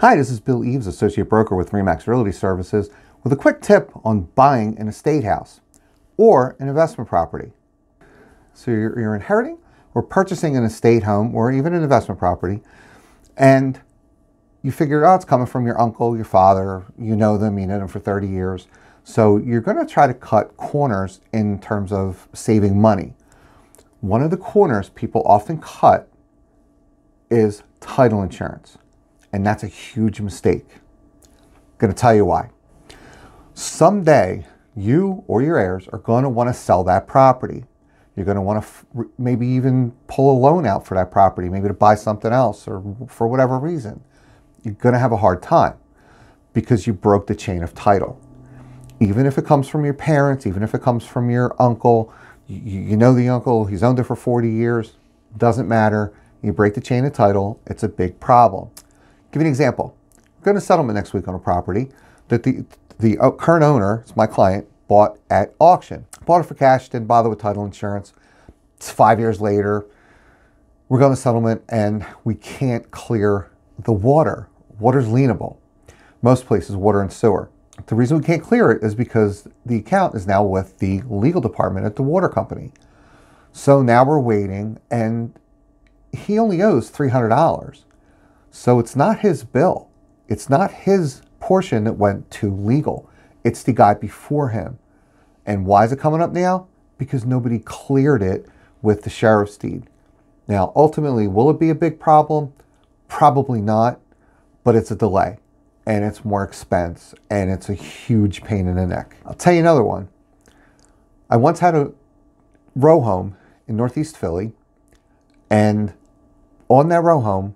Hi, this is Bill Eaves, Associate Broker with Remax Realty Services, with a quick tip on buying an estate house or an investment property. So you're inheriting or purchasing an estate home or even an investment property, and you figured, oh, it's coming from your uncle, your father, you know them for 30 years. So you're going to try to cut corners in terms of saving money. One of the corners people often cut is title insurance. And that's a huge mistake. I'm going to tell you why. Someday, you or your heirs are going to want to sell that property. You're going to want to maybe even pull a loan out for that property, maybe to buy something else or for whatever reason. You're going to have a hard time because you broke the chain of title. Even if it comes from your parents, even if it comes from your uncle, you know the uncle, he's owned it for 40 years, doesn't matter. You break the chain of title, it's a big problem. Give you an example. We're going to settlement next week on a property that the current owner, it's my client, bought at auction. Bought it for cash, didn't bother with title insurance. It's 5 years later. We're going to settlement and we can't clear the water. Water's lienable. Most places, water and sewer. The reason we can't clear it is because the account is now with the legal department at the water company. So now we're waiting and he only owes $300. So it's not his bill. It's not his portion that went to legal. It's the guy before him. And why is it coming up now? Because nobody cleared it with the sheriff's deed. Now, ultimately, will it be a big problem? Probably not, but it's a delay and it's more expense and it's a huge pain in the neck. I'll tell you another one. I once had a row home in Northeast Philly, and on that row home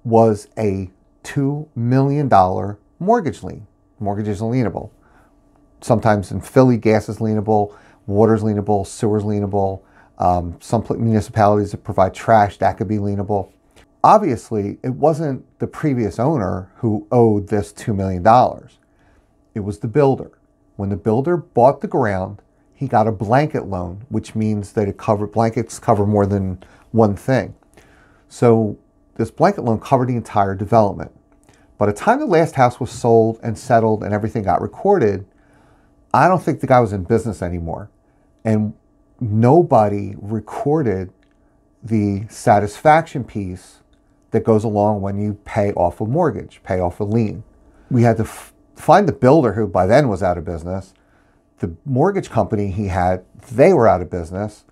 was a $2 million mortgage lien. Mortgage is lienable. Sometimes in Philly, gas is lienable, water's lienable, sewer's lienable. Some municipalities that provide trash, that could be lienable. Obviously, it wasn't the previous owner who owed this $2 million. It was the builder. When the builder bought the ground, he got a blanket loan, which means that blankets cover more than one thing. So this blanket loan covered the entire development. By the time the last house was sold and settled and everything got recorded, I don't think the guy was in business anymore. And nobody recorded the satisfaction piece that goes along when you pay off a mortgage, pay off a lien. We had to find the builder, who by then was out of business. The mortgage company he had, they were out of business.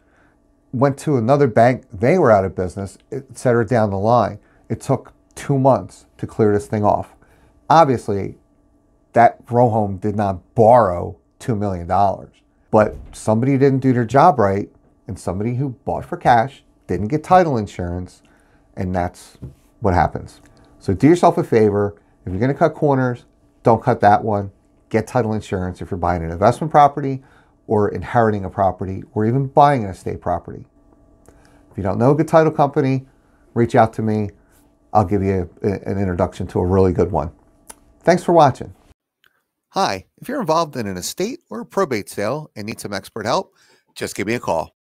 Went to another bank, they were out of business, etc. down the line. It took 2 months to clear this thing off. Obviously, that row home did not borrow $2 million, but somebody didn't do their job right, and somebody who bought for cash didn't get title insurance, and that's what happens. So do yourself a favor. If you're going to cut corners, don't cut that one. Get title insurance if you're buying an investment property or inheriting a property, or even buying an estate property. If you don't know a good title company, reach out to me. I'll give you an introduction to a really good one. Thanks for watching. Hi, if you're involved in an estate or a probate sale and need some expert help, just give me a call.